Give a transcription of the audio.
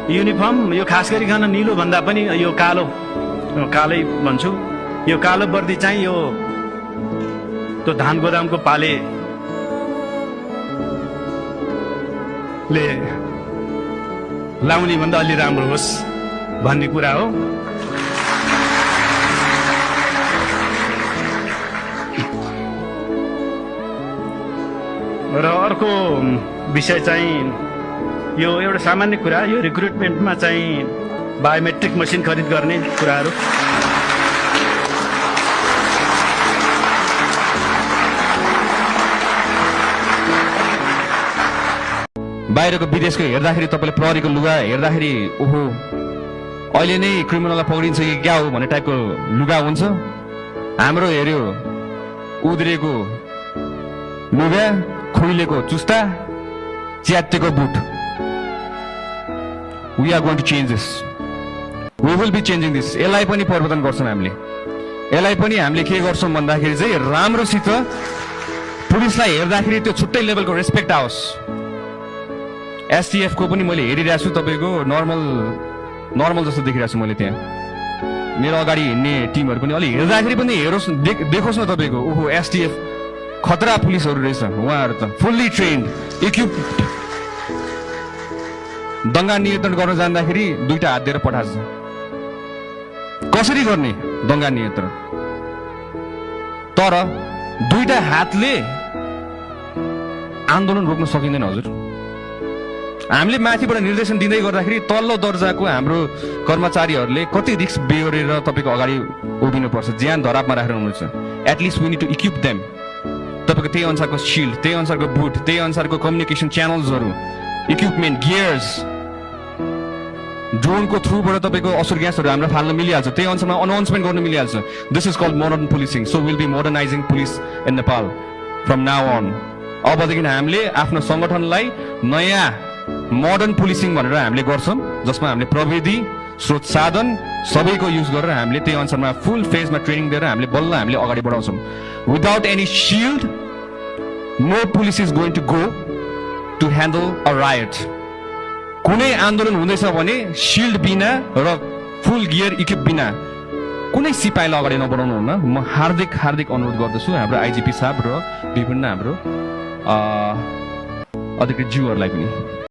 Uniform यो खास गरिकन निलो भन्दा पनि यो कालै भन्छु। यो कालो वर्दी चाहिँ यो त्यो धान गोदामको पाले ले लाउने भन्दा अलि राम्रो होस् भन्ने कुरा हो। र अर्को विषय चाहिँ यो एउटा सामान्य कुरा, यो रिक्रुटमेन्टमा चाहिँ बायोमेट्रिक मसिन खरिद गर्ने कुराहरू। बाहिरको विदेशको हेर्दाखेरि तपाईँले प्रहरीको लुगा हेर्दाखेरि ओहो अहिले नै क्रिमिनललाई पक्रिन्छ कि क्या हो भन्ने टाइपको लुगा हुन्छ। हाम्रो हेऱ्यो उद्रेको लुगा, खुइलेको चुस्ता, च्यातेको boot. We are going to change this. We will be changing this. यसलाई पनि परिवर्तन गर्छौँ हामीले। यसलाई पनि हामीले के गर्छौँ भन्दाखेरि चाहिँ राम्रोसित पुलिसलाई हेर्दाखेरि त्यो छुट्टै लेभलको रेस्पेक्ट आओस्। एसटिएफ को पनि मैले हेरिरहेको छु, तपाईँको नर्मल जस्तो देखिरहेको छु मैले त्यहाँ। मेरो अगाडि हिँड्ने टिमहरू पनि अलि हेर्दाखेरि पनि देखोस् न तपाईँको ओहो एसटिएफ खतरा पुलिसहरू रहेछ। उहाँहरू त फुल्ली ट्रेन्ड, इक्विप्ड। दंगा नियन्त्रण गर्न जाँदाखेरि दुईटा हात दिएर पठान्छ। कसरी गर्ने दंगा नियन्त्रण? तर दुईटा हातले आन्दोलन रोक्न सकिँदैन हजुर। हामीले माथिबाट निर्देशन दिँदै गर्दाखेरि तल्लो दर्जाको हाम्रो कर्मचारीहरूले कति रिस्क बेहोरेर तपाईँको अगाडि उभिनुपर्छ, ज्यान धरापमा राखेर हुनुहुन्छ। At least we need to equip them. तपाईँको त्यही अनुसारको शिल्ड, त्यही अनुसारको बुट, त्यही अनुसारको कम्युनिकेसन च्यानल्सहरू, इक्विपमेन्ट, गियर्स, ड्रोनको थ्रुबाट तपाईँको असुर ग्यासहरू हाम्रो फाल्न मिलिहाल्छ। त्यही अनुसारमा अनाउन्समेन्ट गर्न मिलिहाल्छ। This is called modern policing. So will be modernising police in Nepal from now on. अबदेखि हामीले आफ्नो सङ्गठनलाई नयाँ मोडर्न पुलिसिङ भनेर हामीले गर्छौँ, जसमा हामीले प्रविधि स्रोत साधन सबैको युज गरेर हामीले त्यही अनुसारमा फुल फेजमा ट्रेनिङ दिएर हामीले बल्ल हामीले अगाडि बढाउँछौँ। Without any shield no police is going to go to handle a riot. कुनै आन्दोलन हुँदैछ भने शिल्ड बिना र फुल गियर इक्विप बिना कुनै सिपाहीलाई अगाडि नबढाउनु हुन्न। म हार्दिक अनुरोध गर्दछु हाम्रो आइजिपी साहब र विभिन्न हाम्रो अधिकृत ज्यूहरूलाई पनि।